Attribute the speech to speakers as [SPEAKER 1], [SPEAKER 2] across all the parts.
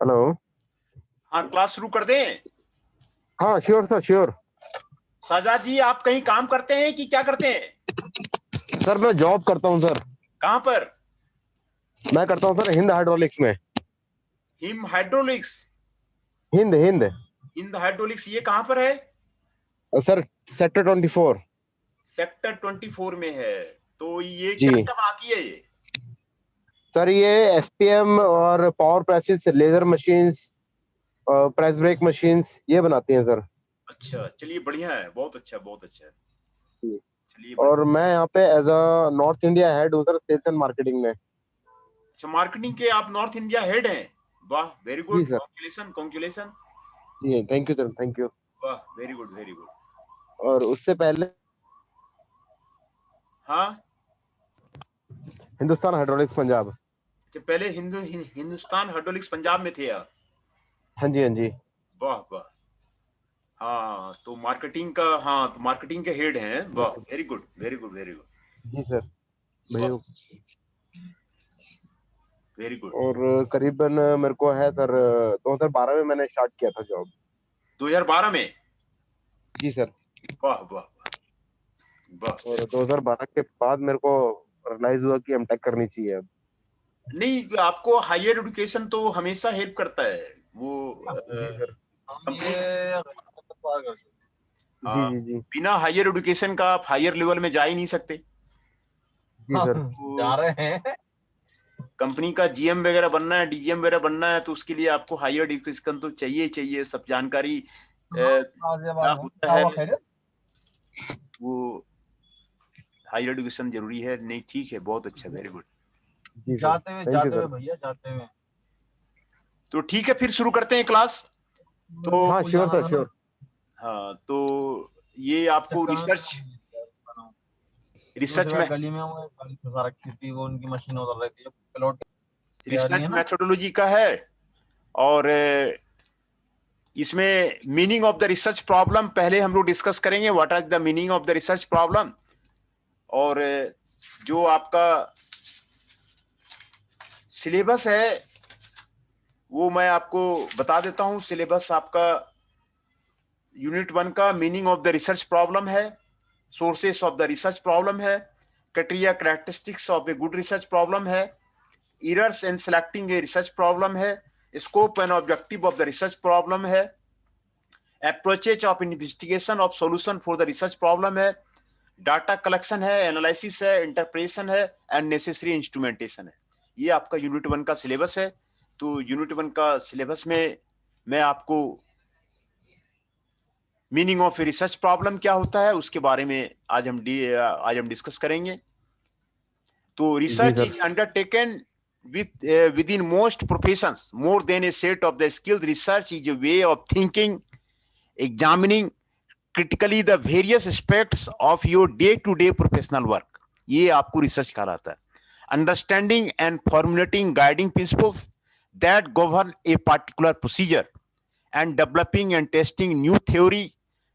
[SPEAKER 1] Hello.
[SPEAKER 2] हाँ, class शुरू कर दें।
[SPEAKER 1] हाँ श्योर सर, श्योर।
[SPEAKER 2] साजाद जी, आप कहीं काम करते हैं कि क्या करते हैं?
[SPEAKER 1] सर मैं जॉब करता हूँ सर।
[SPEAKER 2] कहाँ पर?
[SPEAKER 1] मैं करता हूँ सर हिंद हाइड्रोलिक्स में।
[SPEAKER 2] Him hydraulics.
[SPEAKER 1] Hind Hind.
[SPEAKER 2] Hind hydraulics, ये कहाँ पर है?
[SPEAKER 1] Sir sector 24।
[SPEAKER 2] सेक्टर 24 में है। तो ये
[SPEAKER 1] जी
[SPEAKER 2] क्या क्या बनाती है ये?
[SPEAKER 1] सर, ये एसपीएम और power presses, laser machines, press brake machines ये बनाती हैं सर।
[SPEAKER 2] अच्छा, चलिए बढ़िया है, बहुत अच्छा बहुत अच्छा।
[SPEAKER 1] जी।
[SPEAKER 2] चलिए
[SPEAKER 1] और
[SPEAKER 2] बढ़िया।
[SPEAKER 1] मैं यहाँ पे as a north India head हूँ सर, सेल्स एंड मार्केटिंग में।
[SPEAKER 2] अच्छा, मार्केटिंग के आप नॉर्थ इंडिया हेड हैं? वाह, वेरी
[SPEAKER 1] जी
[SPEAKER 2] गुड,
[SPEAKER 1] सर।
[SPEAKER 2] Congratulation congratulation.
[SPEAKER 1] जी thank you sir, thank you.
[SPEAKER 2] वाह, वेरी गुड वेरी गुड।
[SPEAKER 1] और उससे पहले
[SPEAKER 2] हाँ।
[SPEAKER 1] हिंदुस्तान हाइड्रोलिक्स पंजाब।
[SPEAKER 2] अच्छा, पहले हिंदुस्तान हाइड्रोलिक्स पंजाब में थे आप?
[SPEAKER 1] हाँ जी, हाँ जी।
[SPEAKER 2] वाह वाह। हाँ, तो मार्केटिंग का, हाँ तो मार्केटिंग के हेड हैं, वाह, very good very good very good.
[SPEAKER 1] जी सर। भैया।
[SPEAKER 2] Very good.
[SPEAKER 1] और करीबन मेरे को है सर, 2012 में मैंने स्टार्ट किया था जॉब।
[SPEAKER 2] 2012 में?
[SPEAKER 1] जी सर।
[SPEAKER 2] वाह वाह वाह।
[SPEAKER 1] और 2012 के बाद मेरे को रियलाइज हुआ कि एमटेक करनी चाहिए अब।
[SPEAKER 2] नहीं, आपको हायर एजुकेशन तो हमेशा हेल्प करता है वो।
[SPEAKER 1] जी सर।
[SPEAKER 2] कंपनी।
[SPEAKER 1] जी
[SPEAKER 2] हाँ,
[SPEAKER 1] जी जी।
[SPEAKER 2] बिना हायर एजुकेशन का आप हायर लेवल में जा ही नहीं सकते।
[SPEAKER 1] जी सर।
[SPEAKER 2] जा रहे हैं। कंपनी का जीएम वगैरह बनना है, डीजीएम वगैरह बनना है, तो उसके लिए आपको हायर एजुकेशन तो चाहिए ही चाहिए। सब जानकारी क्या होता है वो, हायर एजुकेशन जरूरी है। नहीं, ठीक है, बहुत अच्छा, वेरी गुड।
[SPEAKER 1] जी सर, थैंक यू सर।
[SPEAKER 3] भैया जाते हुए।
[SPEAKER 2] तो ठीक है, फिर शुरू करते हैं क्लास। तो
[SPEAKER 1] हाँ श्योर सर, श्योर।
[SPEAKER 2] हाँ, तो ये आपको रिसर्च रिसर्च
[SPEAKER 3] दूसरी बार
[SPEAKER 2] में
[SPEAKER 3] गली में वो एक गाड़ी फंसा रखी थी, वो उनकी मशीन उधर रहती है प्लॉट की आ रही
[SPEAKER 2] रिसर्च
[SPEAKER 3] है ना।
[SPEAKER 2] मेथोडोलॉजी का है। और इसमें meaning of the research problem पहले हम लोग डिस्कस करेंगे, what are the meaning of the research problem. और जो आपका सिलेबस है वो मैं आपको बता देता हूं। सिलेबस आपका यूनिट 1 का meaning of the research problem है, sources of the research problem है, criteria characteristics of a good research problem है, errors in selecting a research problem है, scope and objective of the research problem है, approaches of investigation of solution for the research problem है, data collection है, analysis है, interpretation है, and necessary instrumentation है। ये आपका यूनिट 1 का सिलेबस है। तो यूनिट 1 का सिलेबस में मैं आपको मीनिंग ऑफ रिसर्च प्रॉब्लम क्या होता है उसके बारे में आज हम डिस्कस करेंगे। तो
[SPEAKER 1] जी
[SPEAKER 2] research
[SPEAKER 1] sir.
[SPEAKER 2] Is undertaken within most professions more than a set of the skills. Research is a way of thinking, examining critically the various aspects of your day to day professional work. ये आपको research कहलाता है। Understanding and formulating guiding principles that govern a particular procedure, and developing and testing new theory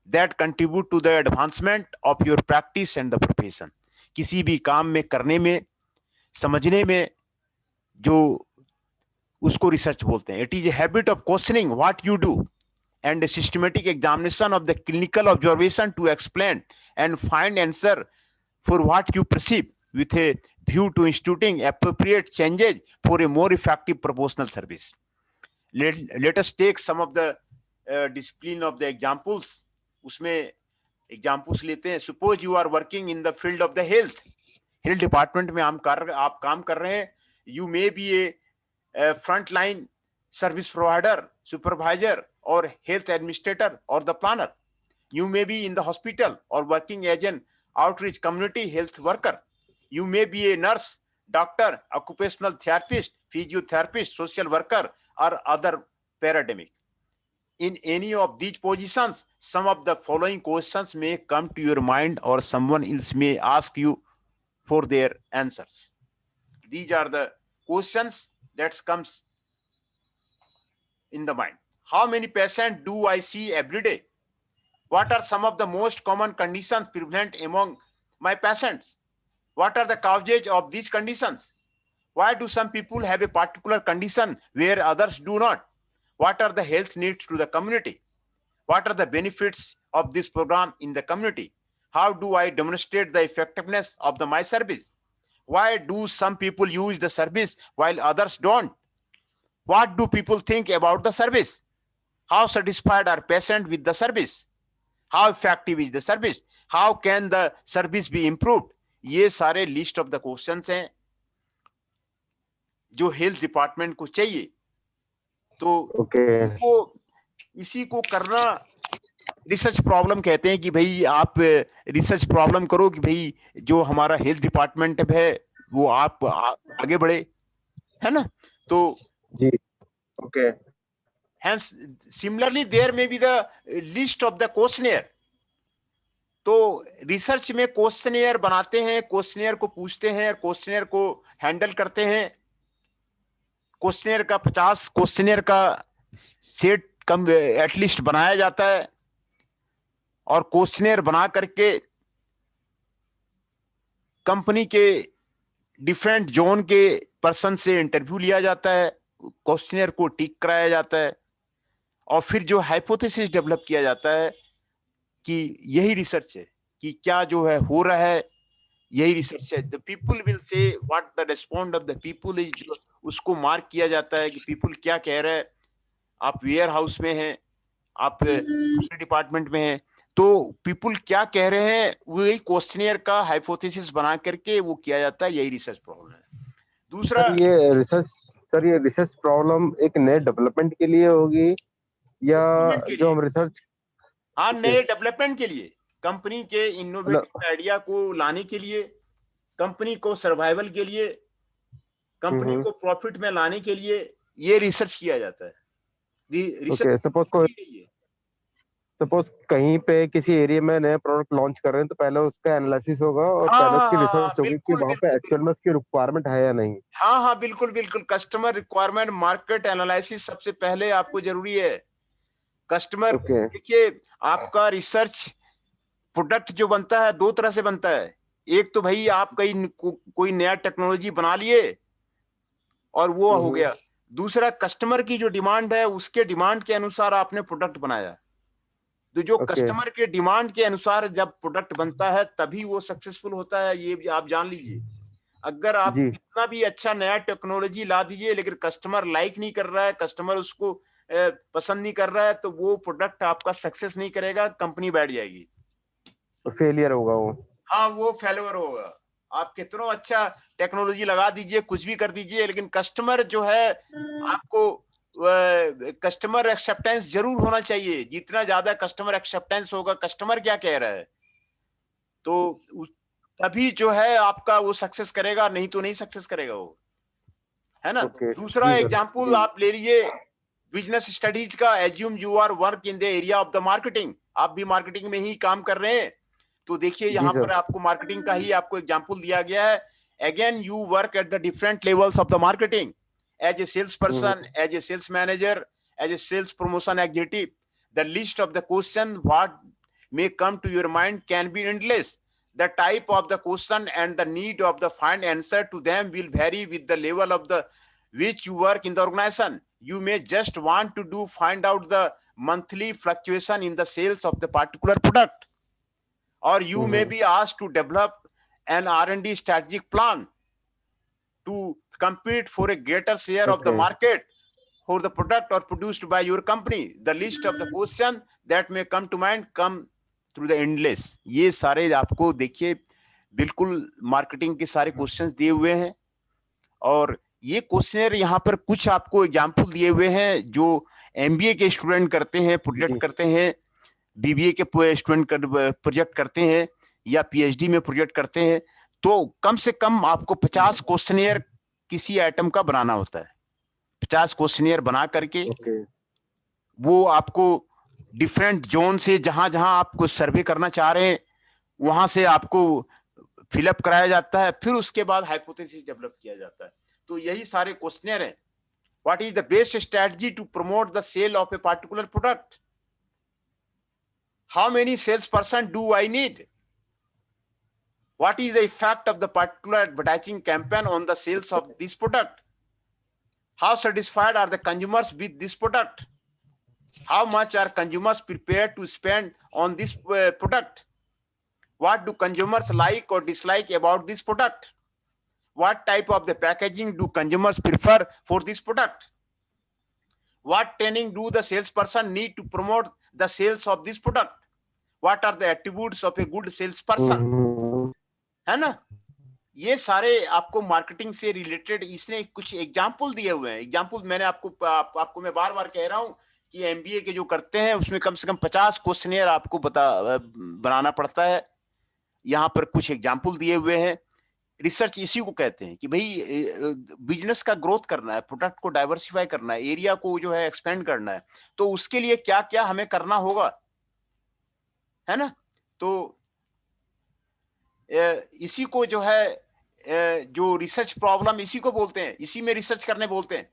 [SPEAKER 2] that contribute to the advancement of your practice and the profession. किसी भी काम में करने में, समझने में, जो उसको रिसर्च बोलते हैं। It is a habit of questioning what you do and a systematic examination of the clinical observation to explain and find answer for what you perceive, with a view to instituting appropriate changes for a more effective proportional service. Let us take some of the discipline of the examples. उसमें examples लेते हैं। Suppose you are working in the field of the health department में आप काम कर रहे हैं। You may be a front line service provider, supervisor और हेल्थ एडमिनिस्ट्रेटर और the planner. You may be in the hospital or working as an outreach community health worker. You may be a nurse, doctor, occupational therapist, physiotherapist, social worker, or other paramedic. In any of these positions, some of the following questions may come to your mind, or someone else may ask you for their answers. These are the questions that comes in the mind. How many patients do I see every day? What are some of the most common conditions prevalent among my patients? What are the causes of these conditions? Why do some people have a particular condition where others do not? What are the health needs to the community? What are the benefits of this program in the community? How do I demonstrate the effectiveness of my service? Why do some people use the service while others don't? What do people think about the service? How satisfied are patients with the service? How effective is the service? How can the service be improved? ये सारे list of the questions हैं जो health department को चाहिए। तो इसी को करना रिसर्च प्रॉब्लम कहते हैं कि भाई आप रिसर्च प्रॉब्लम करो कि भाई जो हमारा हेल्थ डिपार्टमेंट है वो आप आगे बढ़े, है ना। तो
[SPEAKER 1] जी okay.
[SPEAKER 2] Hence, similarly, there may be the list of the questionnaire. तो रिसर्च में क्वेश्चनियर बनाते हैं, क्वेश्चनियर को पूछते हैं, क्वेश्चनियर को हैंडल करते हैं। क्वेश्चनियर का 50 क्वेश्चनियर का सेट कम एटलीस्ट बनाया जाता है और क्वेश्चनियर बना करके कंपनी के डिफरेंट जोन के पर्सन से इंटरव्यू लिया जाता है, क्वेश्चनियर को टिक कराया जाता है और फिर जो हाइपोथेसिस डेवलप किया जाता है कि यही रिसर्च है कि क्या जो है हो रहा है, यही रिसर्च है। The people will say what the respond of the people is, उसको मार्क किया जाता है कि पीपल क्या कह रहे हैं। आप वेयर हाउस में हैं, आप दूसरे डिपार्टमेंट में हैं, तो पीपल क्या कह रहे हैं वही क्वेश्चनियर का हाइपोथेसिस बना करके वो किया जाता है। यही रिसर्च प्रॉब्लम है। दूसरा
[SPEAKER 1] ये रिसर्च प्रॉब्लम एक नए डेवलपमेंट के लिए होगी या जो हम रिसर्च,
[SPEAKER 2] हाँ, नए डेवलपमेंट के लिए, कंपनी के इनोवेटिव आइडिया को लाने के लिए, कंपनी को सर्वाइवल के लिए, कंपनी को प्रॉफिट में लाने के लिए ये रिसर्च किया जाता है।
[SPEAKER 1] सपोज कहीं पे किसी एरिया में नया प्रोडक्ट लॉन्च कर रहे हैं तो पहले उसका एनालिसिस होगा और पहले उसकी रिसर्च होगी कि वहां पे एक्चुअल में उसकी रिक्वायरमेंट है या नहीं।
[SPEAKER 2] हाँ, बिल्कुल बिल्कुल। कस्टमर रिक्वायरमेंट, मार्केट एनालिसिस सबसे पहले आपको जरूरी है। कस्टमर, देखिए आपका रिसर्च प्रोडक्ट जो बनता है दो तरह से बनता है। एक तो भाई आप कोई नया टेक्नोलॉजी बना लिए और वो हो गया। दूसरा, कस्टमर की जो डिमांड है उसके डिमांड के अनुसार आपने प्रोडक्ट बनाया। तो जो कस्टमर के डिमांड के अनुसार जब प्रोडक्ट बनता है तभी वो सक्सेसफुल होता है, ये भी आप जान लीजिए। अगर आप कितना भी अच्छा नया टेक्नोलॉजी ला दीजिए लेकिन कस्टमर लाइक नहीं कर रहा है, कस्टमर उसको पसंद नहीं कर रहा है, तो वो प्रोडक्ट आपका सक्सेस नहीं करेगा, कंपनी बैठ जाएगी,
[SPEAKER 1] फेलियर होगा वो।
[SPEAKER 2] हाँ, वो फेलियर होगा। आप कितना अच्छा टेक्नोलॉजी लगा दीजिए, कुछ भी कर दीजिए, लेकिन कस्टमर जो है आपको कस्टमर एक्सेप्टेंस जरूर होना चाहिए। जितना ज्यादा कस्टमर एक्सेप्टेंस होगा, कस्टमर क्या कह रहा है, तो तभी जो है आपका वो सक्सेस करेगा, नहीं तो नहीं सक्सेस करेगा वो, है ना। दूसरा एग्जांपल आप ले लीजिए बिजनेस स्टडीज का। Assume you are work in the area of the marketing, आप भी मार्केटिंग में ही काम कर रहे हैं। तो देखिए यहाँ पर आपको मार्केटिंग का ही आपको एग्जांपल दिया गया है। Again you work at the different levels of the marketing, as a salesperson, as a sales manager, as a sales promotion executive. The list of the question what may come to your mind can be endless. The type of the question and the need of the find answer to them will vary with the level of the which you work in the organization. You may just want to find out the monthly fluctuation in the sales of the particular product, or you may be asked to develop an R&D strategic plan to compete for a greater share of the market for the product or produced by your company. The list of the question that may come to mind come through the endless. ये सारे आपको देखिए बिल्कुल marketing के सारे questions दिए हुए हैं और ये क्वेश्चनर यहाँ पर कुछ आपको एग्जांपल दिए हुए हैं जो एमबीए के स्टूडेंट करते हैं, प्रोजेक्ट करते हैं, बीबीए के स्टूडेंट प्रोजेक्ट करते हैं या पीएचडी में प्रोजेक्ट करते हैं। तो कम से कम आपको 50 क्वेश्चनियर किसी आइटम का बनाना होता है। 50 क्वेश्चनियर बना करके वो आपको डिफरेंट जोन से जहां जहां आपको सर्वे करना चाह रहे हैं वहां से आपको फिलअप कराया जाता है, फिर उसके बाद हाइपोथेसिस डेवलप किया जाता है। तो यही सारे क्वेश्चनियर हैं। What is the best strategy to promote the sale of a particular product? How many sales person do I need? What is the effect of the particular advertising campaign on the sales of this product? How satisfied are the consumers with this product? How much are consumers prepared to spend on this product? What do consumers like or dislike about this product? What type of the packaging do consumers prefer for this product? What training do the salesperson need to promote the sales of this product? What are the attributes of a good salesperson? है ना? ये सारे आपको marketing से related इसने कुछ example दिए हुए हैं. एग्जाम्पल मैंने आपको मैं बार बार कह रहा हूं कि एमबीए के जो करते हैं उसमें कम से कम 50 क्वेश्चनियर आपको बनाना पड़ता है. यहां पर कुछ एग्जाम्पल दिए हुए हैं. रिसर्च इसी को कहते हैं कि भाई बिजनेस का ग्रोथ करना है, प्रोडक्ट को डाइवर्सिफाई करना है, एरिया को जो है एक्सपेंड करना है, तो उसके लिए क्या क्या हमें करना होगा, है ना. तो इसी को जो है जो रिसर्च प्रॉब्लम इसी को बोलते हैं, इसी में रिसर्च करने बोलते हैं.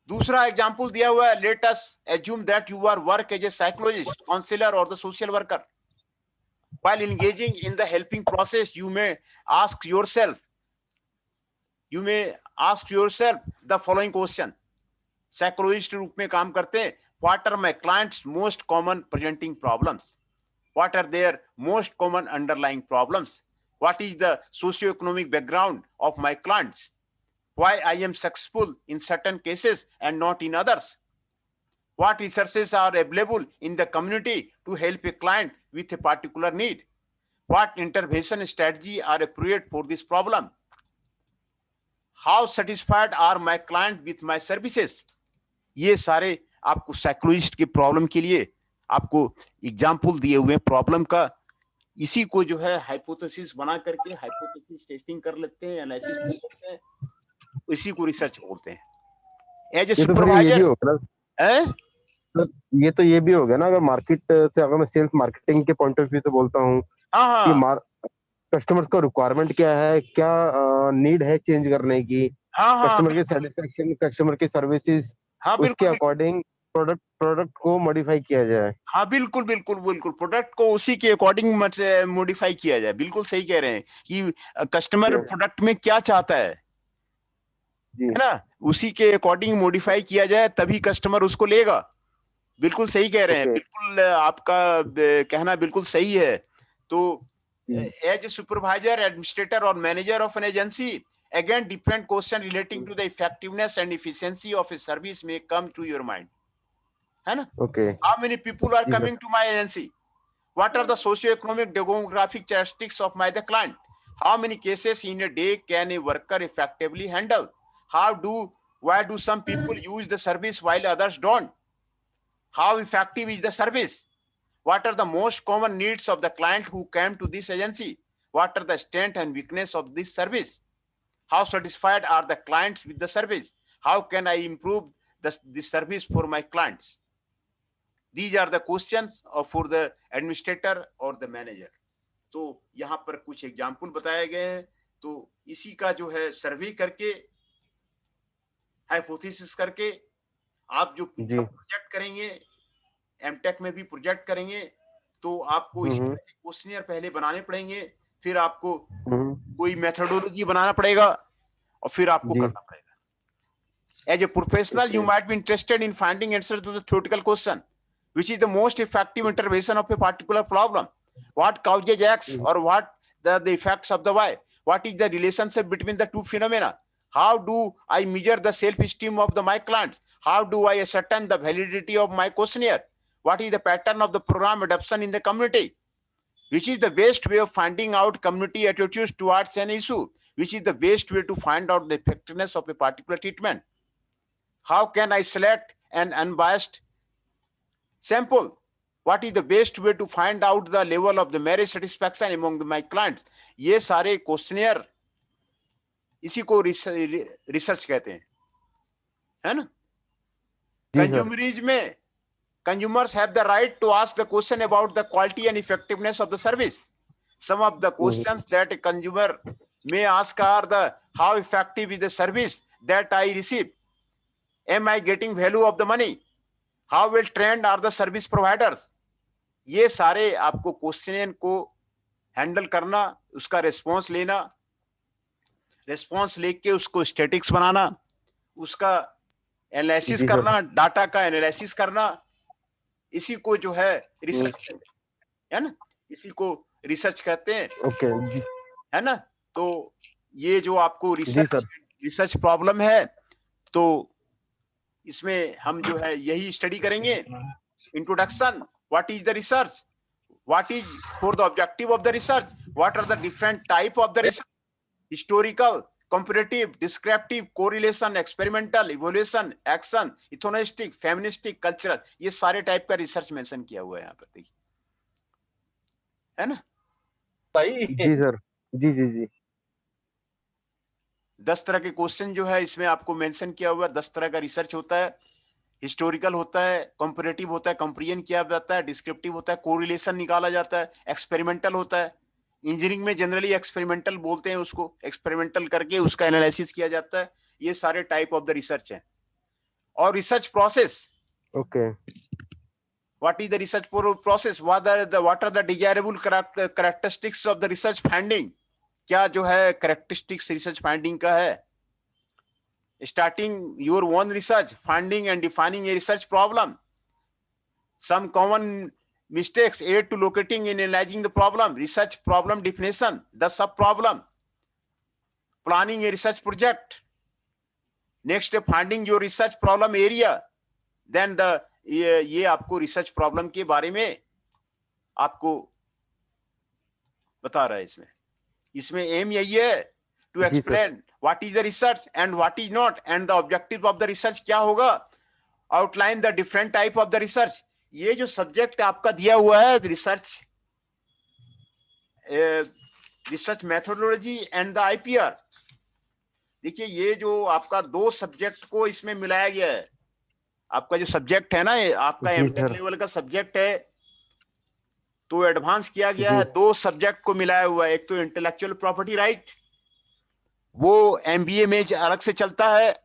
[SPEAKER 2] दूसरा एग्जांपल दिया हुआ है, let us assume that you are work as a psychologist, counsellor और the social worker. While engaging in the helping process, you may ask yourself the following question. Psychologist रूप में काम करते हैं. What are my clients' most common presenting problems? What are their most common underlying problems? What is the socio-economic background of my clients? Why I am successful in certain cases and not in others? What resources are available in the community to help a client with a particular need? What intervention strategy are appropriate for this problem? How satisfied are my client with my services? ये सारे आपको psychologist के problem के लिए आपको example दिए हुए problem का. इसी को जो है हाइपोथेसिस बना करके हाइपोथेसिस टेस्टिंग कर लेते हैं, एनालिसिस कर लेते हैं, इसी को रिसर्च बोलते हैं. एज ए सुपरवाइजर
[SPEAKER 1] ये भी हो गया ना. अगर मार्केट से, अगर मैं सेल्स मार्केटिंग के पॉइंट ऑफ व्यू से बोलता हूँ कि कस्टमर्स का रिक्वायरमेंट क्या है, क्या नीड है चेंज करने की, कस्टमर की सेटिस्फेक्शन, कस्टमर की सर्विसेज, उसके अकॉर्डिंग प्रोडक्ट को मॉडिफाई किया जाए.
[SPEAKER 2] हाँ बिल्कुल बिल्कुल बिल्कुल, प्रोडक्ट को उसी के अकॉर्डिंग मॉडिफाई किया जाए. बिल्कुल सही कह रहे हैं कि कस्टमर प्रोडक्ट में क्या चाहता है ना, उसी के अकॉर्डिंग मॉडिफाई किया जाए, तभी कस्टमर उसको लेगा. बिल्कुल सही कह रहे हैं. बिल्कुल आपका कहना बिल्कुल सही है. तो एज ए सुपरवाइजर, एडमिनिस्ट्रेटर और manager of an agency, again different question relating to the effectiveness and efficiency of a service may come to your mind, है ना. How many people are coming to my agency? What are the socio-economic demographic characteristics of my client? How many cases in a day can a worker effectively handle? Why do some people use the service while others don't? How effective is the service? What are the most common needs of the client who came to this agency? What are the strengths and weakness of this service? How satisfied are the clients with the service? How can I improve the service for my clients? These are the questions for the administrator or the manager. तो यहाँ पर कुछ example बताए गए हैं. तो इसी का जो है सर्वे करके, हाइपोथेसिस करके आप जो प्रोजेक्ट करेंगे, एमटेक में भी प्रोजेक्ट करेंगे, तो आपको इसी क्वेश्चनियर पहले बनाने पड़ेंगे, फिर आपको कोई मेथोडोलॉजी बनाना पड़ेगा और फिर आपको करना पड़ेगा. As a professional, you might be interested in finding answer to the theoretical question, which is the most effective intervention of a particular problem. What causes X or what the effects of the Y? What is the relationship between the two phenomena? How do I measure the self-esteem of my clients? How do I ascertain the validity of my questionnaire? What is the pattern of the program adoption in the community? Which is the best way of finding out community attitudes towards an issue? Which is the best way to find out the effectiveness of a particular treatment? How can I select an unbiased sample? What is the best way to find out the level of the marriage satisfaction among my clients? ये सारे questionnaire इसी को research कहते हैं, है ना. Consumerism में consumers have the right to ask the question about the quality and effectiveness of the service. Some of the questions that a consumer may ask are the how effective is the service that I receive? Am I getting value of the money? How well trained are the service providers? ये सारे आपको question को, handle करना, उसका response लेना, response लेके उसको statics बनाना, उसका एनालिसिस
[SPEAKER 1] जी सर।
[SPEAKER 2] करना, डाटा का एनालिसिस करना, इसी को जो है रिसर्च है ना, इसी को रिसर्च कहते हैं।
[SPEAKER 1] ओके जी।
[SPEAKER 2] है ना। तो ये जो आपको
[SPEAKER 1] जी सर।
[SPEAKER 2] रिसर्च प्रॉब्लम है, तो इसमें हम जो है यही स्टडी करेंगे। Introduction, what is the research, what is for the objective of the research, what are the different type of the research, historical, comparative, descriptive, correlation, experimental, evolution, action, इथोनिस्टिक, feministic, cultural, ये सारे type का research mention किया हुआ है यहाँ पर, देखिए, है ना।
[SPEAKER 1] जी सर। जी जी जी।
[SPEAKER 2] 10 तरह के क्वेश्चन जो है इसमें आपको मेंशन किया हुआ है। 10 तरह का रिसर्च होता है। हिस्टोरिकल होता है, कंपैरेटिव होता है, कंपेरिजन किया जाता है, डिस्क्रिप्टिव होता है, कोरिलेशन निकाला जाता है, एक्सपेरिमेंटल होता है। इंजीनियरिंग में जनरली एक्सपेरिमेंटल बोलते हैं उसको, एक्सपेरिमेंटल करके उसका एनालिसिस किया जाता है। ये सारे टाइप ऑफ द रिसर्च हैं। और research process,
[SPEAKER 1] okay.
[SPEAKER 2] What is the research process, what are the desirable characteristics of the research finding, क्या जो है कैरेक्टरिस्टिक्स रिसर्च फाइंडिंग का है। Starting your own research, finding and defining a research problem. Some common mistakes aid to locating and analyzing the problem. Research problem definition, the sub-problem. Planning a research project. Next, finding your research problem area. Then ये आपको research problem के बारे में आपको बता रहा है इसमें aim यही है to explain what is the research and what is not, and the objective of the research क्या होगा, outline the different type of the research. ये जो सब्जेक्ट आपका दिया हुआ है research methodology and the IPR, देखिए ये जो आपका 2 सब्जेक्ट को इसमें मिलाया गया है। आपका जो सब्जेक्ट है ना, आपका एमटेक लेवल का सब्जेक्ट है, तो एडवांस किया गया है, 2 सब्जेक्ट को मिलाया हुआ है। एक तो इंटेलेक्चुअल प्रॉपर्टी राइट, वो एमबीए में अलग से चलता है।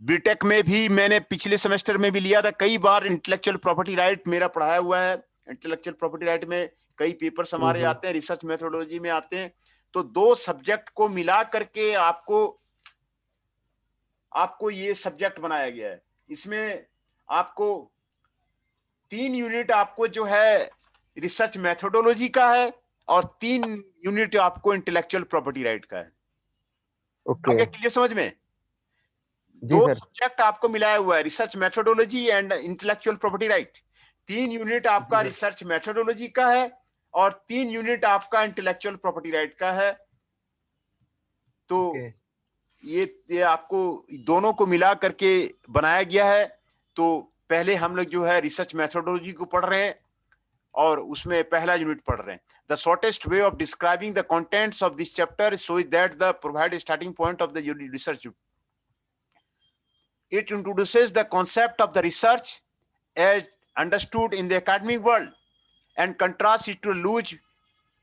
[SPEAKER 2] बीटेक में भी मैंने पिछले सेमेस्टर में भी लिया था कई बार, इंटेलेक्चुअल प्रॉपर्टी राइट मेरा पढ़ाया हुआ है। इंटेलेक्चुअल प्रॉपर्टी राइट में कई पेपर्स हमारे आते हैं, रिसर्च मेथोडोलॉजी में आते हैं। तो 2 सब्जेक्ट को मिला करके आपको ये सब्जेक्ट बनाया गया है। इसमें आपको 3 यूनिट आपको जो है रिसर्च मेथोडोलॉजी का है, और 3 यूनिट आपको इंटेलेक्चुअल प्रॉपर्टी राइट का है।
[SPEAKER 1] ओके।
[SPEAKER 2] क्लियर समझ में? 2 सब्जेक्ट आपको मिलाया हुआ है, research methodology and intellectual property right. 3 unit आपका रिसर्च मेथोडोलॉजी का है, और 3 यूनिट आपका इंटेलेक्चुअल प्रॉपर्टी राइट का है। तो ये आपको दोनों को मिला करके बनाया गया है। तो पहले हम लोग जो है रिसर्च मेथोडोलॉजी को पढ़ रहे हैं, और उसमें पहला यूनिट पढ़ रहे हैं। The shortest way of describing the contents of this chapter so that the provide starting point of the research. It introduces the concept of the research as understood in the academic world and contrasts it to loose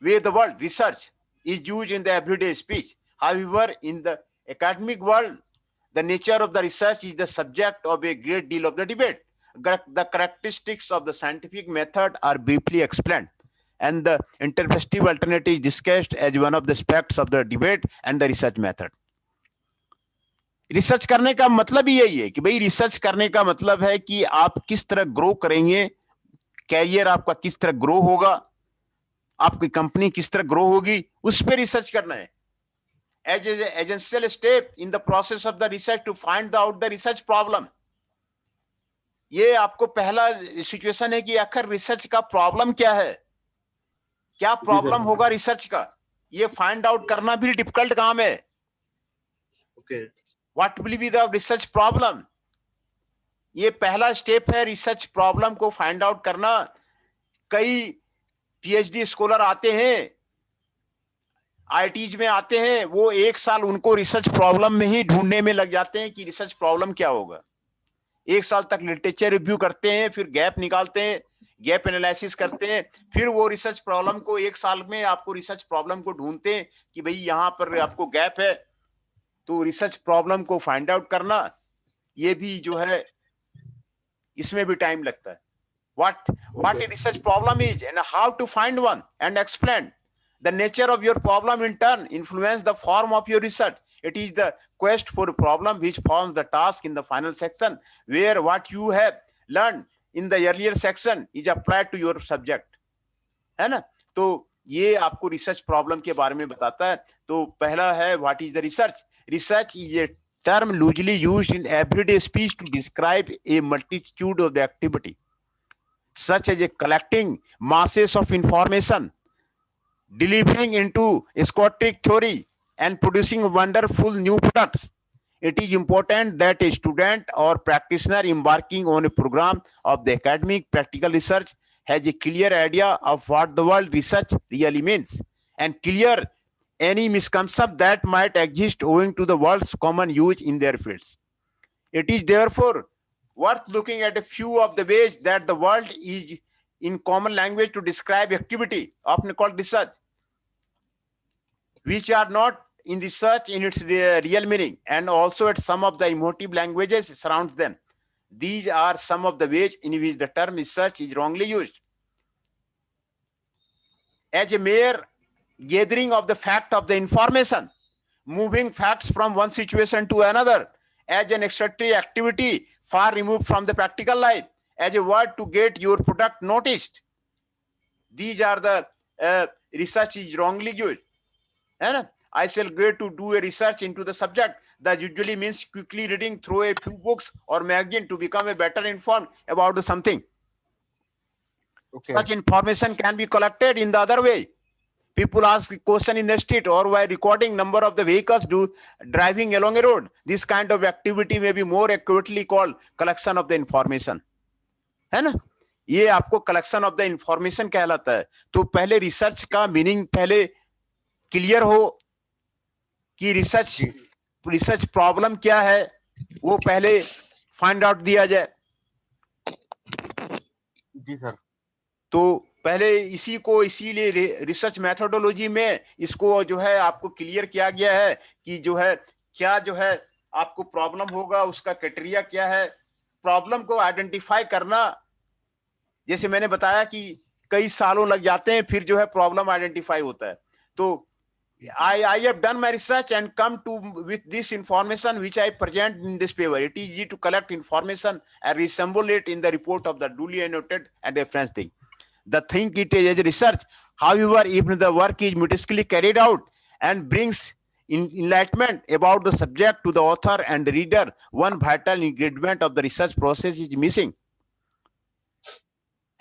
[SPEAKER 2] way the word research is used in the everyday speech. However, in the academic world, the nature of the research is the subject of a great deal of the debate. The characteristics of the scientific method are briefly explained, and the interpretive alternative is discussed as one of the aspects of the debate and the research method. Research करने का मतलब ही यही है कि भाई research करने का मतलब है कि आप किस तरह ग्रो करेंगे, कैरियर आपका किस तरह ग्रो होगा, आपकी कंपनी किस तरह ग्रो होगी, उस पर रिसर्च करना है। As essential step in the process of the research to find out the research problem. ये आपको पहला सिचुएशन है कि आखिर रिसर्च का प्रॉब्लम क्या है, क्या प्रॉब्लम होगा रिसर्च का, ये फाइंड आउट करना भी डिफिकल्ट काम है। What will be the research problem, ये पहला स्टेप है रिसर्च प्रॉब्लम को फाइंड आउट करना। कई पीएचडी स्कॉलर आते हैं, आईटीज में आते हैं, वो 1 साल उनको रिसर्च प्रॉब्लम में ही ढूंढने में लग जाते हैं कि रिसर्च प्रॉब्लम क्या होगा। 1 साल तक लिटरेचर रिव्यू करते हैं, फिर गैप निकालते हैं, गैप एनालिसिस करते हैं, फिर वो रिसर्च प्रॉब्लम को 1 साल में आपको रिसर्च प्रॉब्लम को ढूंढते हैं कि भाई यहां पर आपको गैप है। तो रिसर्च प्रॉब्लम को फाइंड आउट करना, ये भी जो है इसमें भी टाइम लगता है। What a research problem is and how to find one and explain. The nature of your problem in turn influence the form of your research. It is the quest for a problem which forms the task in the final section, where what you have learned in the earlier section is applied to your subject. है ना? तो ये आपको research problem के बारे में बताता है. तो पहला है what is the research. Research is A term loosely used in everyday speech to describe a multitude of the activity, such as a collecting masses of information, delivering into scholastic theory, and producing wonderful new products. It is important that a student or practitioner embarking on a program of the academic practical research has a clear idea of what the word research really means, and clear any misconception that might exist owing to the word's common use in their fields. It is therefore worth looking at a few of the ways that the world is in common language to describe activity, often called research, which are not in research in its real meaning, and also at some of the emotive languages surrounds them. These are some of the ways in which the term research is wrongly used. As a mere gathering of the fact of the information, moving facts from one situation to another, as an extraordinary activity far removed from the practical life, as a word to get your product noticed. These are the research is wrongly used. And I shall go to do a research into the subject. That usually means quickly reading through a few books or magazine to become a better informed about something. Okay. Such information can be collected in the other way. People ask a question in the street or while recording number of the vehicles driving along a road. This kind of activity may be more accurately called collection of the information. है ना? ये आपको collection of the information कहलाता है. तो पहले research का meaning पहले clear हो कि research problem क्या है, वो पहले find out दिया जाए.
[SPEAKER 1] जी सर.
[SPEAKER 2] तो पहले इसी को इसीलिए रिसर्च मेथोडोलॉजी में इसको जो है आपको क्लियर किया गया है कि जो है क्या जो है आपको प्रॉब्लम होगा, उसका क्राइटेरिया क्या है. प्रॉब्लम को आइडेंटिफाई करना, जैसे मैंने बताया कि कई सालों लग जाते हैं फिर जो है प्रॉब्लम आइडेंटिफाई होता है. तो I have done my research and come to with this information which I present in this paper. It is easy to collect information and resemble it in the report of the duly annotated and reference thing. The thing it is as research. However, if the work is meticulously carried out and brings enlightenment about the subject to the author and the reader, one vital ingredient of the research process is missing.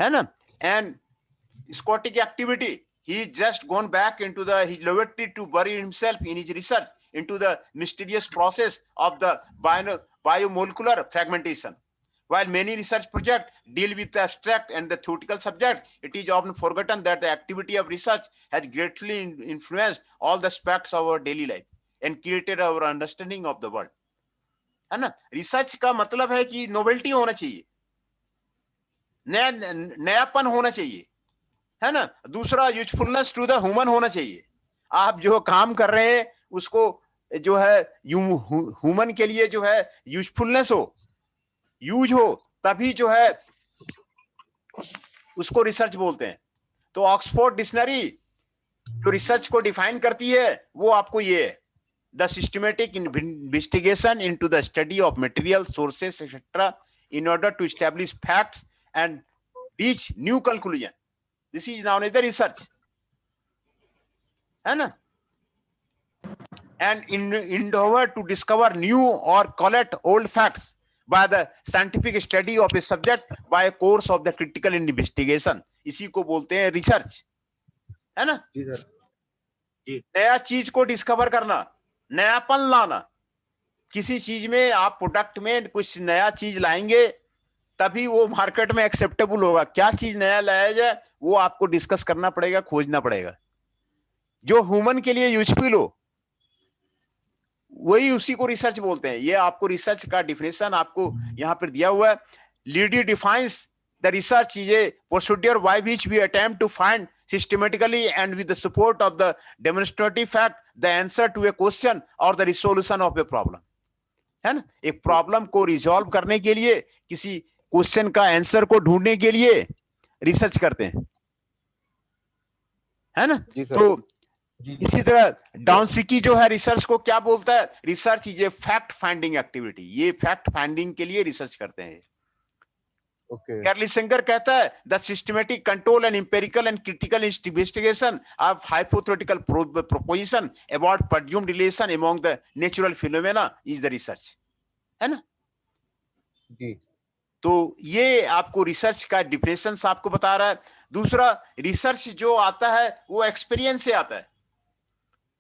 [SPEAKER 2] है ना? And Scottic activity. He just gone back into his laboratory to bury himself in his research into the mysterious process of the biomolecular fragmentation. While many research projects deal with the abstract and the theoretical subjects, it is often forgotten that the activity of research has greatly influenced all the aspects of our daily life and created our understanding of the world. है ना? Research का मतलब है कि novelty होना चाहिए, नयापन होना चाहिए, है ना? दूसरा यूजफुलनेस टू द ह्यूमन होना चाहिए. आप जो काम कर रहे हैं उसको जो है ह्यूमन के लिए जो है यूजफुलनेस हो, यूज हो, तभी जो है उसको रिसर्च बोलते हैं. तो ऑक्सफोर्ड डिक्शनरी जो रिसर्च को डिफाइन करती है वो आपको ये है: the systematic investigation into the study of material sources etcetera in order to establish facts and reach new conclusion. This is known as the research. है ना? And in endeavor to discover new or collect old facts by the scientific study of a subject by a course of the critical investigation. इसी को बोलते हैं research. है ना?
[SPEAKER 1] जी sir. जी.
[SPEAKER 2] नया चीज को डिस्कवर करना, नयापन लाना. किसी चीज में आप प्रोडक्ट में कुछ नया चीज लाएंगे तभी वो मार्केट में एक्सेप्टेबल होगा. क्या चीज नया लाया जाए वो आपको डिस्कस करना पड़ेगा, खोजना पड़ेगा. जो ह्यूमन के लिए यूजफुल हो वही उसी को रिसर्च बोलते हैं. ये आपको रिसर्च का डिफिनेशन आपको यहाँ पर दिया हुआ है. Leedy defines the research is a procedure by which we attempt to find systematically and with the support of the demonstrative fact the answer to a question और the resolution of a problem. है ना? एक problem को resolve करने के लिए, किसी question का आंसर को ढूंढने के लिए रिसर्च करते हैं. है ना।
[SPEAKER 1] जी सर।
[SPEAKER 2] तो इसी तरह डाउनसिकी जो है रिसर्च को क्या बोलता है, research is a fact finding activity, ये फैक्ट फाइंडिंग के लिए रिसर्च करते हैं।
[SPEAKER 1] ओके।
[SPEAKER 2] कैरली सिंगर कहता है the systematic control and empirical and critical investigation of hypothetical proposition about presumed relation among the natural phenomena is the research, है ना।
[SPEAKER 1] जी।
[SPEAKER 2] तो ये आपको रिसर्च का डिफिनेशन आपको बता रहा है। दूसरा, रिसर्च जो आता है वो एक्सपीरियंस से आता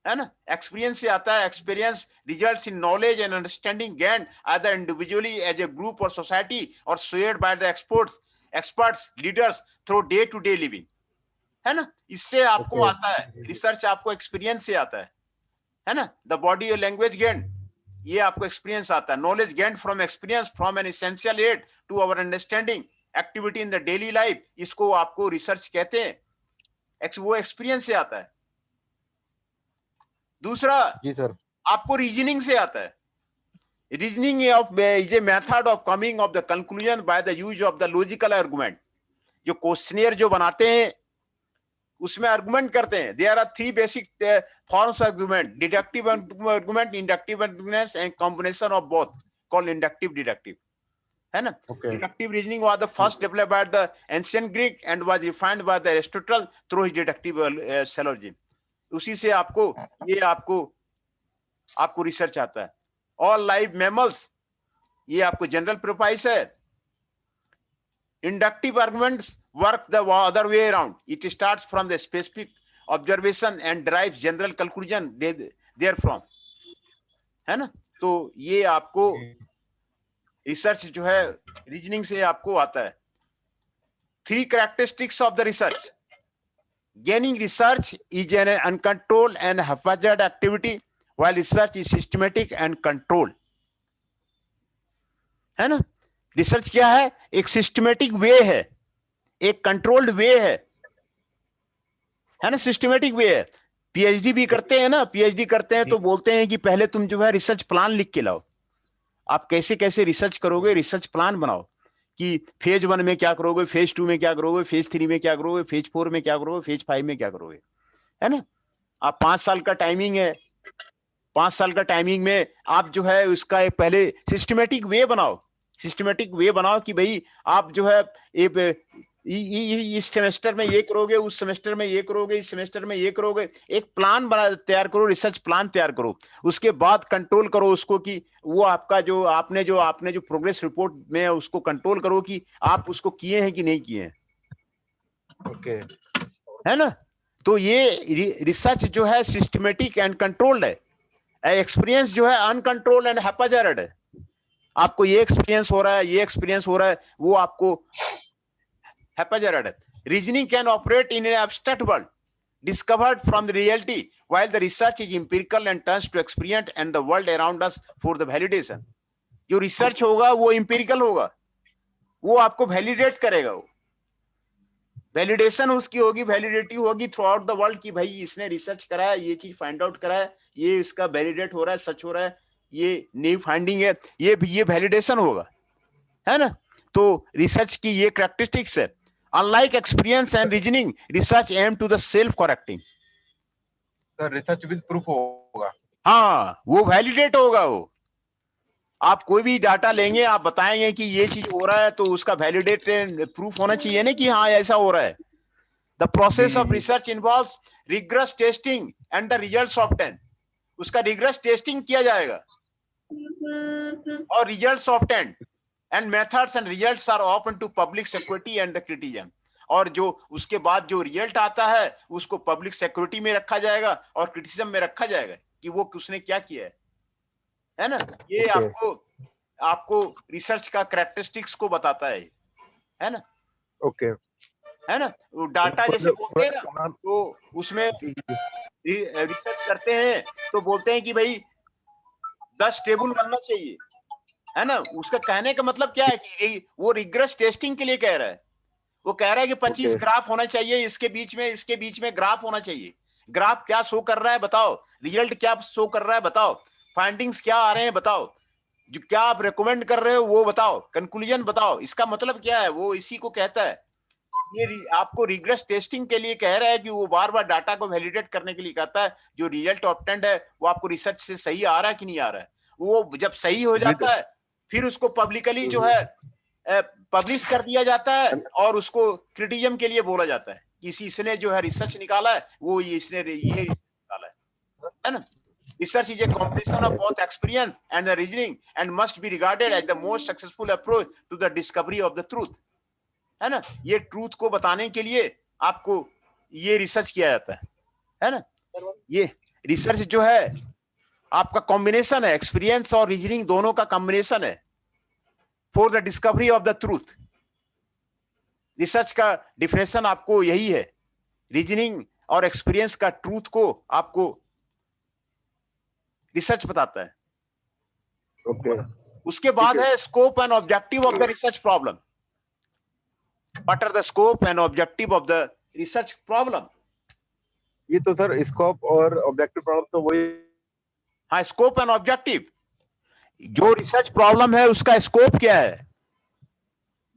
[SPEAKER 2] है ना, एक्सपीरियंस से आता है। Experience results in knowledge and understanding gain either individually as a group और सोसाइटी और shared by the experts leaders through day to day living, है ना। इससे आपको आता है रिसर्च, आपको एक्सपीरियंस से आता है ना। द बॉडी और लैंग्वेज गेन, ये आपको एक्सपीरियंस आता है। Knowledge gain from experience from an essential aid to our understanding activity in the daily life, इसको आपको रिसर्च कहते हैं, वो एक्सपीरियंस से आता है। दूसरा,
[SPEAKER 1] जी सर,
[SPEAKER 2] आपको रीजनिंग से आता है। Reasoning is a method of coming of the conclusion by the use of the logical argument. जो क्वेश्चनियर जो बनाते हैं उसमें आर्गुमेंट करते हैं। There are 3 basic forms of argument, deductive argument, inductive argument and combination of both called inductive deductive, है ना। Deductive reasoning was the first developed by the ancient Greek and was refined by the Aristotle through his deductive syllogism. उसी से आपको ये आपको research आता है। All live mammals, ये आपको जनरल प्रोपाइस है। Inductive arguments work the other way around. It starts from the specific observation and derives general conclusion therefrom, है ना। तो ये आपको रिसर्च जो है रीजनिंग से आपको आता है। 3 characteristics of the research. Gaining research is an uncontrolled and haphazard activity, while research is systematic and controlled, है ना। रिसर्च क्या है, एक सिस्टमेटिक वे है, एक कंट्रोल्ड वे है ना, सिस्टमेटिक वे है। पीएचडी भी करते हैं ना, पीएचडी करते हैं तो बोलते हैं कि पहले तुम जो है रिसर्च प्लान लिख के लाओ। आप कैसे कैसे रिसर्च करोगे, रिसर्च प्लान बनाओ कि फेज 1 में क्या करोगे, फेज 2 में क्या करोगे, फेज 3 में क्या करोगे, फेज 4 में क्या करोगे, फेज 5 में क्या करोगे, है ना। आप 5 साल का टाइमिंग है, 5 साल का टाइमिंग में आप जो है उसका एक पहले सिस्टमेटिक वे बनाओ, सिस्टमेटिक वे बनाओ कि भाई आप जो है इस सेमेस्टर में ये करोगे, उस सेमेस्टर में ये करोगे, इस सेमेस्टर में ये करोगे। एक प्लान बना तैयार करो, रिसर्च प्लान तैयार करो। उसके बाद कंट्रोल करो उसको कि वो आपका जो आपने जो प्रोग्रेस रिपोर्ट में है उसको कंट्रोल करो कि आप उसको किए हैं कि नहीं किए हैं,
[SPEAKER 1] ओके,
[SPEAKER 2] है ना। तो ये रिसर्च जो है सिस्टमेटिक एंड कंट्रोल्ड है। एक्सपीरियंस जो है अनकंट्रोल्ड एंड हैपाजार्ड है। आपको ये एक्सपीरियंस हो रहा है, ये एक्सपीरियंस हो रहा है, वो आपको haphazard. Reasoning can operate in an abstract world discovered from the reality, while the research is empirical and turns to experience and the world around us for the validation. जो रिसर्च होगा वो empirical होगा, वो आपको validate करेगा, वो validation उसकी होगी, वैलिडिटी होगी थ्रू आउट द वर्ल्ड कि भाई इसने रिसर्च करा है, ये चीज फाइंड आउट करा है, ये इसका वैलिडेट हो रहा है, सच हो रहा है, ये न्यू फाइंडिंग है, ये वैलिडेशन होगा, है ना। तो रिसर्च की ये कैरेक्टरिस्टिक्स है। Unlike experience and reasoning, research aim to the self-correcting.
[SPEAKER 1] Sir research with proof होगा।
[SPEAKER 2] हाँ, वो वैलिडेट होगा। वो आप कोई भी डाटा लेंगे, आप बताएंगे कि ये चीज हो रहा है तो उसका वैलिडेट प्रूफ होना चाहिए ना कि हाँ ऐसा हो रहा है। The process of research involves regress testing and the results obtain. उसका रिग्रेस टेस्टिंग किया जाएगा और results obtain and methods and results are open to public security and the criticism. और जो उसके बाद जो रिजल्ट आता है उसको पब्लिक सिक्योरिटी में रखा जाएगा और क्रिटिसिज्म में रखा जाएगा कि वो उसने क्या किया है ना। ये आपको रिसर्च का कैरेक्टरिस्टिक्स को बताता है ना।
[SPEAKER 1] ओके,
[SPEAKER 2] है ना। वो डाटा जैसे बोलते हैं ना, तो उसमें रिसर्च करते हैं तो बोलते हैं कि भाई 10 टेबल बनना चाहिए, है ना। उसका कहने का मतलब क्या है कि वो रिग्रेस टेस्टिंग के लिए कह रहा है। वो कह रहा है कि 25 ग्राफ होना चाहिए, इसके बीच में ग्राफ होना चाहिए। ग्राफ क्या शो कर रहा है बताओ, रिजल्ट क्या शो कर रहा है बताओ, फाइंडिंग्स क्या आ रहे हैं बताओ, जो क्या आप रेकमेंड कर रहे हो वो बताओ, कंक्लूजन बताओ। इसका मतलब क्या है, वो इसी को कहता है ये आपको रिग्रेस टेस्टिंग के लिए कह रहा है कि वो बार बार डाटा को वैलिडेट करने के लिए कहता है जो रिजल्ट ऑब्टेंड है वो आपको रिसर्च से सही आ रहा है कि नहीं आ रहा है। वो जब सही हो जाता है फिर उसको पब्लिकली जो है पब्लिश कर दिया जाता है और उसको क्रिटिज्म के लिए बोला जाता है कि इसने जो है रिसर्च निकाला है, वो इसने ये निकाला है ना। Research is a combination of both experience and the reasoning and must be regarded as the most successful approach to the discovery of the truth, है ना। ये ट्रूथ को बताने के लिए आपको ये रिसर्च किया जाता है ना। ये रिसर्च जो है आपका कॉम्बिनेशन है, एक्सपीरियंस और रीजनिंग दोनों का कॉम्बिनेशन है for the discovery of the truth. Research का डिफिनेशन आपको यही है, रीजनिंग और एक्सपीरियंस का ट्रूथ को आपको रिसर्च बताता है।
[SPEAKER 1] ओके।
[SPEAKER 2] उसके बाद है scope and objective of the research problem. What are the scope and objective of the research problem?
[SPEAKER 1] ये तो सर स्कोप और ऑब्जेक्टिव प्रॉब्लम तो वही।
[SPEAKER 2] हाँ, स्कोप एंड ऑब्जेक्टिव। जो रिसर्च प्रॉब्लम है उसका स्कोप क्या है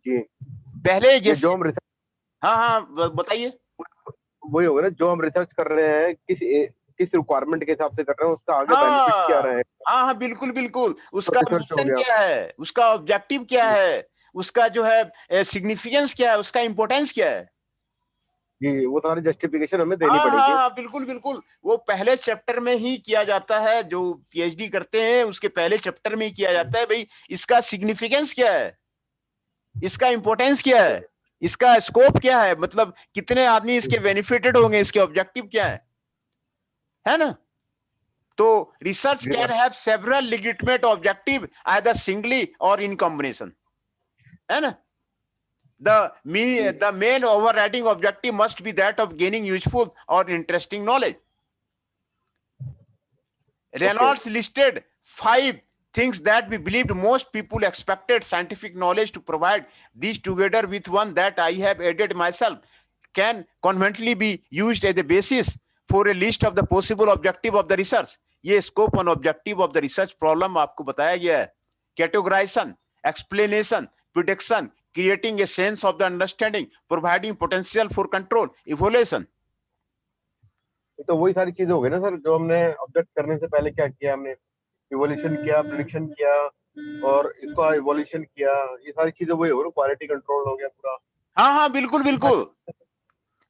[SPEAKER 1] जी।
[SPEAKER 2] पहले जैसे
[SPEAKER 1] जो हम रिसर्च,
[SPEAKER 2] हाँ बताइए।
[SPEAKER 1] वही होगा ना, जो हम रिसर्च कर रहे हैं किस रिक्वायरमेंट के हिसाब से कर रहे हैं, उसका आगे बेनिफिट क्या रहेगा।
[SPEAKER 2] हाँ बिल्कुल बिल्कुल। उसका मिशन क्या है, उसका ऑब्जेक्टिव क्या है, उसका जो है सिग्निफिकेंस क्या है, उसका इंपोर्टेंस क्या है
[SPEAKER 1] जी, वो सारी जस्टिफिकेशन हमें देनी पड़ेगी।
[SPEAKER 2] हाँ बिल्कुल बिल्कुल। वो पहले चैप्टर में ही किया जाता है, जो पीएचडी करते हैं उसके पहले चैप्टर में ही किया जाता है। भाई इसका सिग्निफिकेंस क्या है, इसका इंपोर्टेंस क्या है, इसका स्कोप क्या है, मतलब कितने आदमी इसके बेनिफिटेड होंगे, इसके ऑब्जेक्टिव क्या है ना। तो research can have several legitimate objective either singly और इन कॉम्बिनेशन, है ना। The main overriding objective must be that of gaining useful or interesting knowledge. Reynolds listed 5 things that we believed most people expected scientific knowledge to provide. These together with one that I have added myself can conveniently be used as a basis for a list of the possible objective of the research. ये scope and objective of the research problem आपको बताया गया है। Categorization, explanation, prediction, creating a sense of the understanding, providing potential for control, evaluation.
[SPEAKER 1] तो वही सारी चीजें हो गई ना सर, जो हमने ऑब्जेक्ट करने से पहले क्या किया, हमने इवोल्यूशन किया, प्रेडिक्शन किया और इसका इवोल्यूशन किया, ये सारी चीजें वही हो गई, क्वालिटी कंट्रोल हो गया पूरा।
[SPEAKER 2] हाँ बिल्कुल बिल्कुल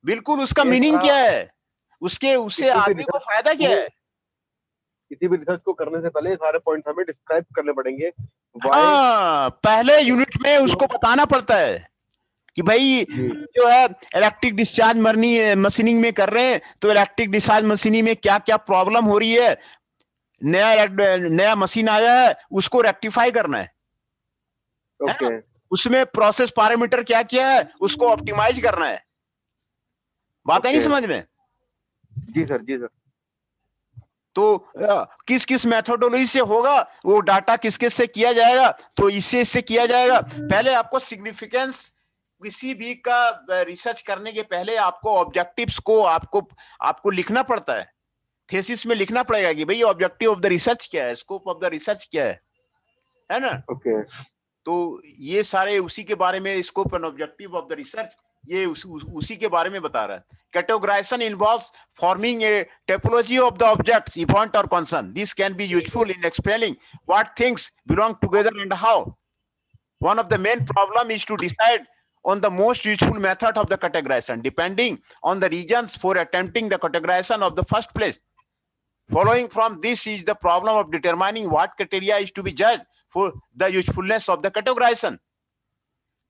[SPEAKER 2] बिल्कुल। उसका मीनिंग क्या है, उससे आदमी को फायदा क्या है।
[SPEAKER 1] किसी भी रिसर्च को करने से पहले सारे पॉइंट्स हमें डिस्क्राइब करने पड़ेंगे।
[SPEAKER 2] हाँ, पहले यूनिट में उसको बताना पड़ता है कि भाई जो है इलेक्ट्रिक डिस्चार्ज मशीनिंग में कर रहे हैं, तो इलेक्ट्रिक डिस्चार्ज मशीनिंग में क्या क्या प्रॉब्लम हो रही है, नया मशीन आया है उसको रेक्टिफाई करना है।
[SPEAKER 1] ओके।
[SPEAKER 2] उसमें प्रोसेस पैरामीटर क्या क्या है उसको ऑप्टिमाइज करना है। बात है नहीं समझ में?
[SPEAKER 1] जी सर, जी सर।
[SPEAKER 2] तो किस किस मेथोडोलॉजी से होगा, वो डाटा किस किस से किया जाएगा, तो इससे किया जाएगा। पहले आपको सिग्निफिकेंस किसी भी का रिसर्च करने के पहले आपको ऑब्जेक्टिव्स को आपको लिखना पड़ता है, थीसिस में लिखना पड़ेगा कि भाई ऑब्जेक्टिव ऑफ द रिसर्च क्या है, स्कोप ऑफ द रिसर्च क्या है ना।
[SPEAKER 1] ओके।
[SPEAKER 2] तो ये सारे उसी के बारे में, scope and objective of the research, ये उसी के बारे में बता रहा है। Categorization involves forming a typology of the objects, event or concern. This can be useful in explaining what things belong together and how. One of the main problem is to decide on the most useful method of the categorization, depending on the reasons for attempting the categorization of the first place. Following from this is the problem of determining what criteria is to be judged for the usefulness of the categorization.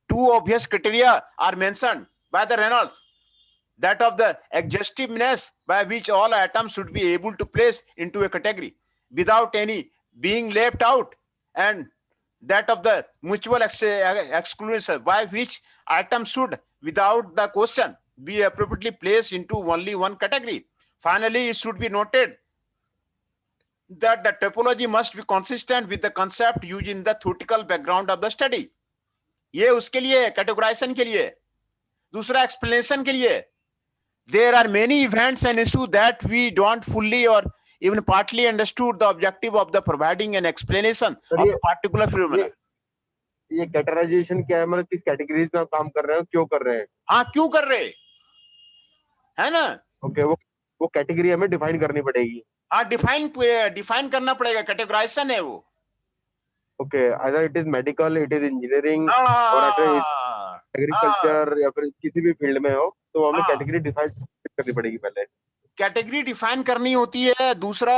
[SPEAKER 2] Two obvious criteria are mentioned by the Reynolds, that of the exhaustiveness by which all items should be able to place into a category without any being left out, and that of the mutual exclusion by which items should, without the question, be appropriately placed into only one category. Finally, it should be noted that the typology must be consistent with the concept used in the theoretical background of the study. ये उसके लिए, categorisation के लिए। दूसरा explanation के लिए। There are many events and issues that we don't fully or even partly understood the objective of the providing an explanation of a particular phenomenon.
[SPEAKER 1] ये categorisation क्या है, मतलब किस कैटेगरीज में आप काम कर रहे हो, क्यों कर रहे हैं?
[SPEAKER 2] हाँ, क्यों कर रहे है ना?
[SPEAKER 1] ओके, वो कैटेगरी हमें डिफाइन करनी पड़ेगी।
[SPEAKER 2] हाँ, डिफाइन करना पड़ेगा, कैटेगराइजेशन है वो।
[SPEAKER 1] Okay, either it is medical, it is engineering, और अगर
[SPEAKER 2] हाँ हाँ
[SPEAKER 1] एग्रीकल्चर या फिर किसी भी फील्ड में हो, तो हमें
[SPEAKER 2] हाँ,
[SPEAKER 1] कैटेगरी डिफाइन करनी पड़ेगी पहले।
[SPEAKER 2] कैटेगरी डिफाइन करनी होती है। दूसरा,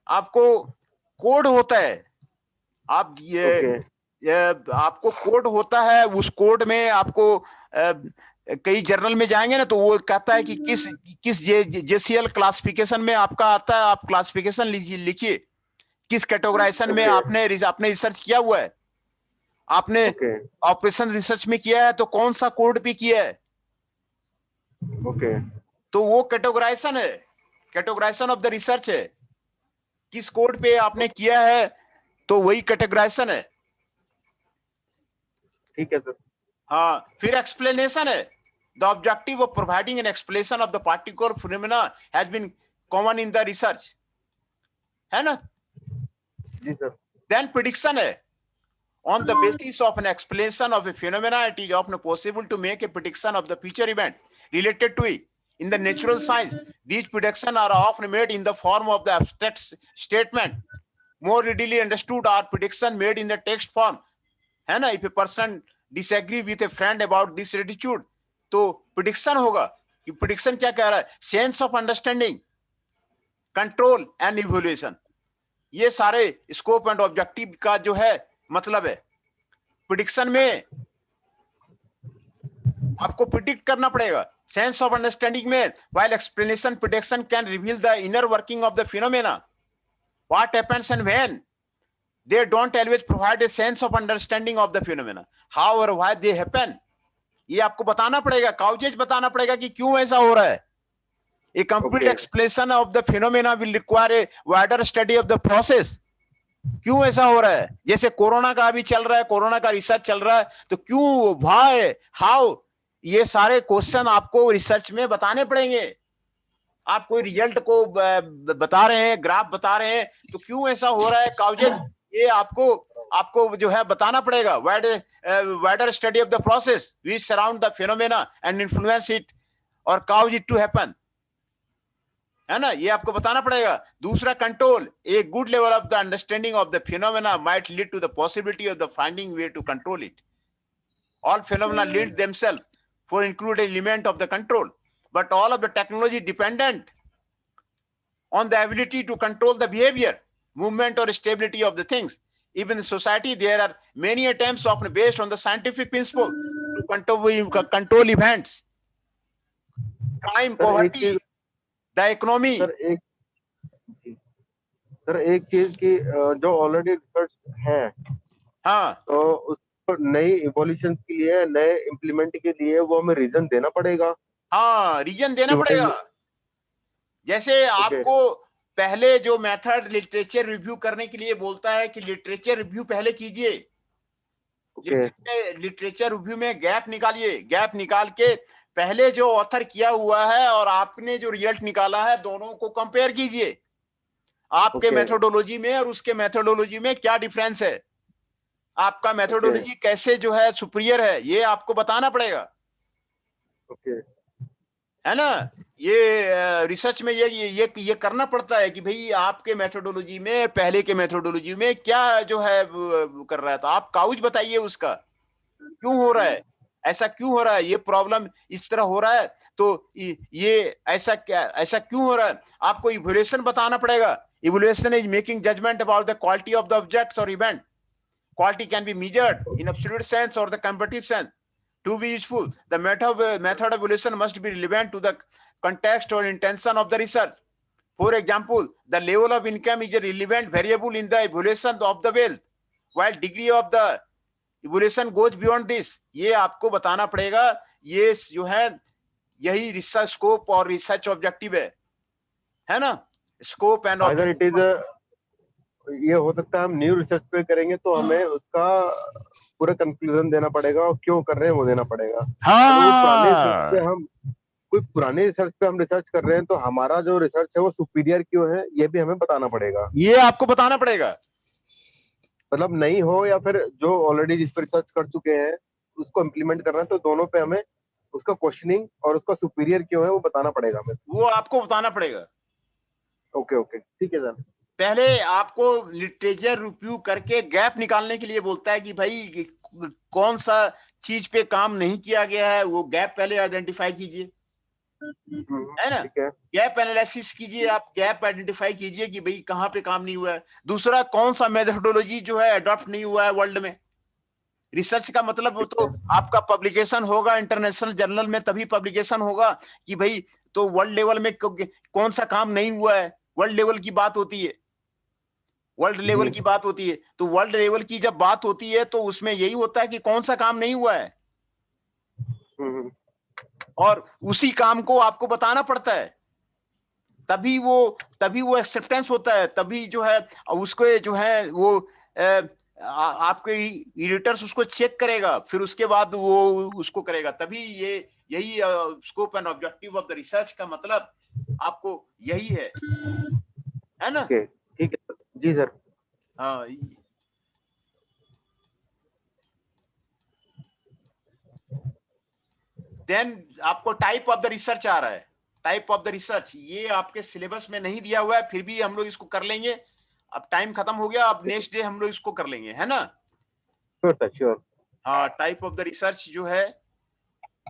[SPEAKER 2] आपको कोड होता है। आप
[SPEAKER 1] ओके
[SPEAKER 2] ये आपको कोड होता है, उस कोड में आपको कई जर्नल में जाएंगे ना, तो वो कहता है कि किस जेसीएल क्लासिफिकेशन में आपका आता है, आप क्लासिफिकेशन लीजिए, लिखिए किस कैटेगराइजेशन में
[SPEAKER 1] ओके
[SPEAKER 2] आपने रिसर्च किया हुआ है। आपने
[SPEAKER 1] ओके
[SPEAKER 2] ऑपरेशन रिसर्च में किया है तो कौन सा कोड पे किया है,
[SPEAKER 1] ओके
[SPEAKER 2] तो वो कैटेगराइजेशन है, कैटेगराइजेशन ऑफ द रिसर्च है। किस कोड पे आपने किया है तो वही कैटेगराइजेशन है।
[SPEAKER 1] ठीक है सर।
[SPEAKER 2] हाँ, फिर एक्सप्लेनेशन है। The objective of providing an explanation of the particular phenomena has been common in the research, है ना?
[SPEAKER 1] जी सर।
[SPEAKER 2] देन प्रिडिक्शन है। On the basis of an explanation of a phenomena, it is often possible to make a prediction of the future event related to it. In the natural science, these predictions are often made in the form of the abstract statement. More readily understood are predictions made in the text form. है ना? If a person disagree with a friend about this attitude, तो prediction होगा कि prediction क्या कह रहा है? Sense of understanding, control and evaluation. ये सारे स्कोप एंड ऑब्जेक्टिव का जो है मतलब है। प्रिडिक्शन में आपको प्रिडिक्ट करना पड़ेगा। सेंस ऑफ अंडरस्टैंडिंग में, while explanation prediction can reveal the inner working of the phenomena, what happens and when, they don't always provide a sense of understanding of the phenomena, how और why they happen. ये आपको बताना पड़ेगा, causes बताना पड़ेगा कि क्यों ऐसा हो रहा है। A complete explanation of the phenomena will require a wider study of the process. क्यों ऐसा हो रहा है? जैसे कोरोना का अभी चल रहा है, कोरोना का रिसर्च चल रहा है, तो क्यों, व्हाई, हाउ, ये सारे क्वेश्चन आपको रिसर्च में बताने पड़ेंगे। आप कोई रिजल्ट को बता रहे हैं, ग्राफ बता रहे हैं, तो क्यों ऐसा हो रहा है, काउजेज, ये आपको जो है बताना पड़ेगा। Wider study of the process which surround the phenomena and influence it और काउज इट टू हैपन, है ना? ये आपको बताना पड़ेगा। दूसरा, control, a good level of the understanding of the phenomena might lead to the possibility of the finding way to control it. All phenomena lead themself for include element of the control, but all of the technology dependent on the ability to control the behavior, movement or stability of the things. Even in society, there are many attempts often based on the scientific principle to control events, crime, poverty, the economy.
[SPEAKER 1] Sir एक चीज की जो already research है,
[SPEAKER 2] हाँ,
[SPEAKER 1] तो नई evolution के लिए, नए इम्प्लीमेंट के लिए वो हमें रीजन देना पड़ेगा।
[SPEAKER 2] हाँ, रीजन देना पड़ेगा। जैसे आपको पहले जो मेथड लिटरेचर रिव्यू करने के लिए बोलता है कि लिटरेचर रिव्यू पहले कीजिए, लिटरेचर रिव्यू में गैप निकालिए, गैप निकाल के पहले जो ऑथर किया हुआ है और आपने जो रिजल्ट निकाला है, दोनों को कंपेयर कीजिए। आपके मेथोडोलॉजी में और उसके मेथोडोलॉजी में क्या डिफरेंस है, आपका मेथोडोलॉजी कैसे जो है सुपीरियर है, ये आपको बताना पड़ेगा। है ना? ये रिसर्च में ये करना पड़ता है कि भाई आपके मेथोडोलॉजी में, पहले के मेथोडोलॉजी में क्या जो है कर रहा है, तो आप काउज बताइए उसका, क्यों हो रहा है, ऐसा क्यों हो रहा है, ये प्रॉब्लम इस तरह हो रहा है, तो ये ऐसा क्यों हो रहा है। आपको इवैल्यूएशन बताना पड़ेगा। Evaluation is making judgement about the quality of the objects और event. Quality can be measured in absolute sense or the comparative sense. To be useful, the method of evaluation must be relevant to the context or intention of the research. For example, the level of income is a relevant variable in the evaluation of the wealth, while degree of the evaluation goes beyond this. ये आपको बताना पड़ेगा। ये जो है यही research scope और research objective है ना? Scope and objective.
[SPEAKER 1] ये हो सकता है हम न्यू रिसर्च पे करेंगे तो हमें उसका पूरा कंक्लूजन देना पड़ेगा और क्यों कर रहे हैं वो देना पड़ेगा।
[SPEAKER 2] हाँ,
[SPEAKER 1] कोई पुराने रिसर्च पे हम रिसर्च कर रहे हैं तो हमारा जो रिसर्च है वो सुपीरियर क्यों है, ये भी हमें बताना पड़ेगा।
[SPEAKER 2] ये आपको बताना पड़ेगा।
[SPEAKER 1] मतलब नहीं हो या फिर जो ऑलरेडी जिस पर रिसर्च कर चुके हैं उसको इम्प्लीमेंट करना है, तो दोनों पे हमें उसका क्वेश्चनिंग और उसका सुपीरियर क्यों है वो बताना पड़ेगा हमें।
[SPEAKER 2] वो आपको बताना पड़ेगा।
[SPEAKER 1] ओके ओके, ठीक है सर।
[SPEAKER 2] पहले आपको लिटरेचर रिव्यू करके गैप निकालने के लिए बोलता है कि भाई कौन सा चीज पे काम नहीं किया गया है, वो गैप पहले आइडेंटिफाई कीजिए, है ना।
[SPEAKER 1] ठीक है।
[SPEAKER 2] गैप एनालिसिस कीजिए, आप गैप आइडेंटिफाई कीजिए कि भाई कहाँ पे काम नहीं हुआ है। दूसरा, कौन सा मेथोडोलॉजी जो है अडॉप्ट नहीं हुआ है वर्ल्ड में। रिसर्च का मतलब वो तो आपका पब्लिकेशन होगा इंटरनेशनल जर्नल में, तभी पब्लिकेशन होगा कि भाई तो वर्ल्ड लेवल में कौन सा काम नहीं हुआ है। वर्ल्ड लेवल की बात होती है, वर्ल्ड लेवल की बात होती है, तो वर्ल्ड लेवल की जब बात होती है तो उसमें यही होता है कि कौन सा काम नहीं हुआ है, और उसी काम को आपको बताना पड़ता है, तभी वो एक्सेप्टेंस होता है, तभी जो है उसको जो है वो आपके एडिटर्स उसको चेक करेगा, फिर उसके बाद वो उसको करेगा, तभी ये यही scope and objective of the research का मतलब आपको यही है ना।
[SPEAKER 1] ओके ठीक है जी सर।
[SPEAKER 2] हाँ। देन आपको टाइप ऑफ द रिसर्च आ रहा है। टाइप ऑफ द रिसर्च ये आपके सिलेबस में नहीं दिया हुआ है, फिर भी हम लोग इसको कर लेंगे। अब टाइम खत्म हो गया, अब नेक्स्ट डे हम लोग इसको कर लेंगे, है ना।
[SPEAKER 1] Sure sir sure.
[SPEAKER 2] हाँ, टाइप ऑफ द रिसर्च जो है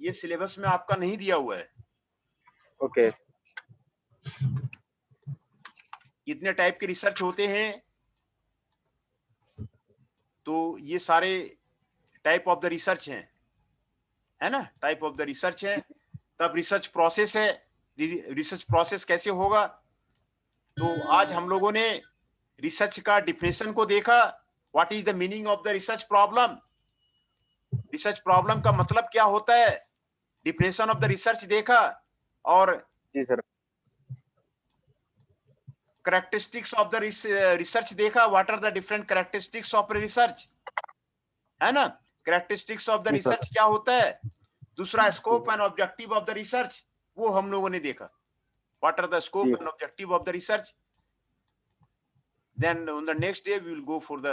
[SPEAKER 2] ये सिलेबस में आपका नहीं दिया हुआ है।
[SPEAKER 1] ओके।
[SPEAKER 2] कितने टाइप के रिसर्च होते हैं, तो ये सारे टाइप ऑफ द रिसर्च हैं, है ना। टाइप ऑफ द रिसर्च है, तब रिसर्च प्रोसेस है। रिसर्च प्रोसेस कैसे होगा, तो आज हम लोगों ने रिसर्च का डिफिनेशन को देखा। What is the meaning of the research problem, research problem का मतलब क्या होता है, डिफिनेशन ऑफ द रिसर्च देखा, और
[SPEAKER 1] जी sir.
[SPEAKER 2] Characteristics of the research देखा। What are the different characteristics of research, है ना। कैरेक्टरिस्टिक्स ऑफ द
[SPEAKER 1] जी सर।
[SPEAKER 2] रिसर्च क्या होता है। दूसरा, scope and objective of the research, वो हम लोगों ने देखा। What are the scope and objective of the research. Then on the next day we will go for the